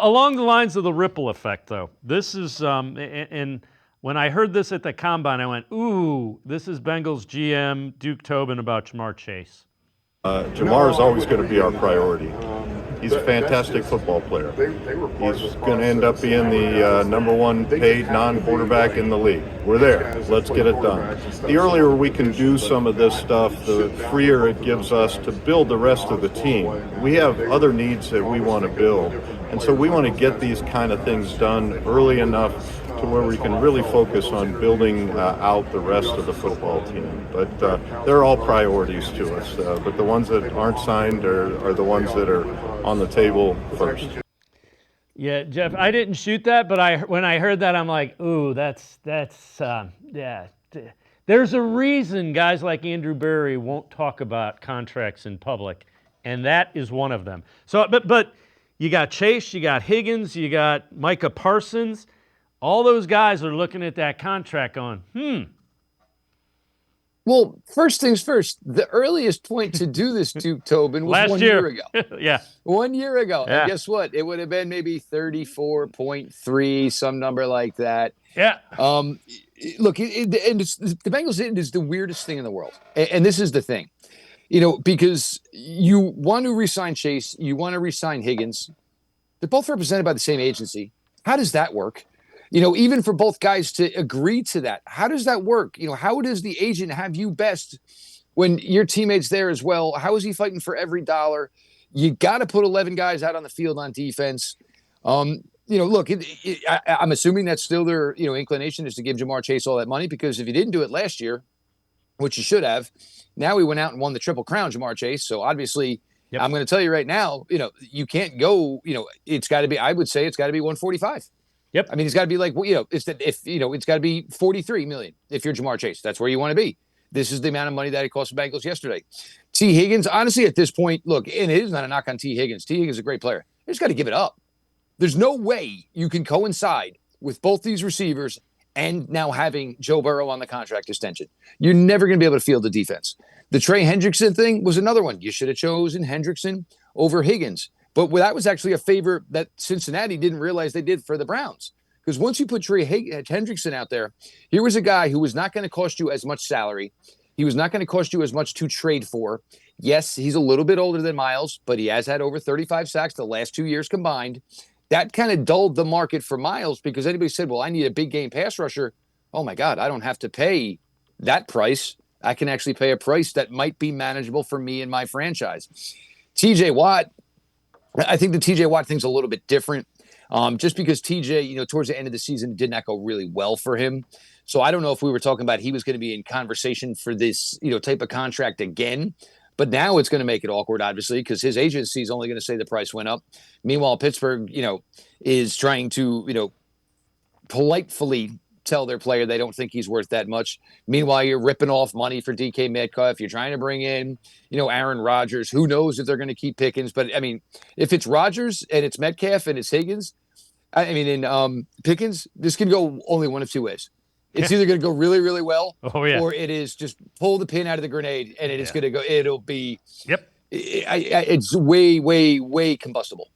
Along the lines of the ripple effect, though, this is, and when I heard this at the Combine, I went, ooh, this is Bengals GM Duke Tobin about Jamar Chase. Jamar is always going to be our priority. He's a fantastic football player. He's going to end up being the number one paid non-quarterback in the league. We're there. Let's get it done. The earlier we can do some of this stuff, the freer it gives us to build the rest of the team. We have other needs that we want to build, and so we want to get these kind of things done early enough to where we can really focus on building out the rest of the football team. But they're all priorities to us. But the ones that aren't signed are the ones that are on the table first. Yeah, Jeff, I didn't shoot that, but when I heard that, I'm like, ooh, that's yeah. There's a reason guys like Andrew Berry won't talk about contracts in public, and that is one of them. So, but you got Chase, you got Higgins, you got Micah Parsons. All those guys are looking at that contract going, Well, first things first, the earliest point to do this, Duke Tobin, was last 1 year ago. Yeah. 1 year ago. Yeah. And guess what? It would have been maybe 34.3, some number like that. Yeah. Look, the Bengals is the weirdest thing in the world. And this is the thing, because you want to re-sign Chase, you want to re-sign Higgins. They're both represented by the same agency. How does that work? Even for both guys to agree to that, how does that work? How does the agent have you best when your teammate's there as well? How is he fighting for every dollar? You got to put 11 guys out on the field on defense. Look, I'm assuming that's still their, inclination is to give Jamar Chase all that money, because if you didn't do it last year, which you should have, now he went out and won the Triple Crown, Jamar Chase. So obviously, yep. I'm going to tell you right now, you can't go, it's got to be, I would say it's got to be 145. Yep. I mean, it's got to be like, it's got to be $43 million if you're Jamar Chase. That's where you want to be. This is the amount of money that it cost the Bengals yesterday. T. Higgins, honestly, at this point, look, and it is not a knock on T. Higgins. T. Higgins is a great player. You just got to give it up. There's no way you can coincide with both these receivers and now having Joe Burrow on the contract extension. You're never going to be able to field the defense. The Trey Hendrickson thing was another one. You should have chosen Hendrickson over Higgins. But that was actually a favor that Cincinnati didn't realize they did for the Browns. Because once you put Trey Hendrickson out there, here was a guy who was not going to cost you as much salary. He was not going to cost you as much to trade for. Yes, he's a little bit older than Myles, but he has had over 35 sacks the last 2 years combined. That kind of dulled the market for Myles, because anybody said, well, I need a big game pass rusher. Oh, my God, I don't have to pay that price. I can actually pay a price that might be manageable for me and my franchise. TJ Watt. I think the T.J. Watt thing's a little bit different, just because T.J., towards the end of the season, did not go really well for him. So I don't know if we were talking about he was going to be in conversation for this, type of contract again. But now it's going to make it awkward, obviously, because his agency is only going to say the price went up. Meanwhile, Pittsburgh, is trying to, politely tell their player they don't think he's worth that much. Meanwhile, you're ripping off money for DK Metcalf. You're trying to bring in, Aaron Rodgers. Who knows if they're going to keep Pickens? But I mean, if it's Rodgers and it's Metcalf and it's Higgins, Pickens, this can go only one of two ways. It's either going to go really, really well, or it is just pull the pin out of the grenade and it is going to go. It'll be. Yep. It's way, way, way combustible.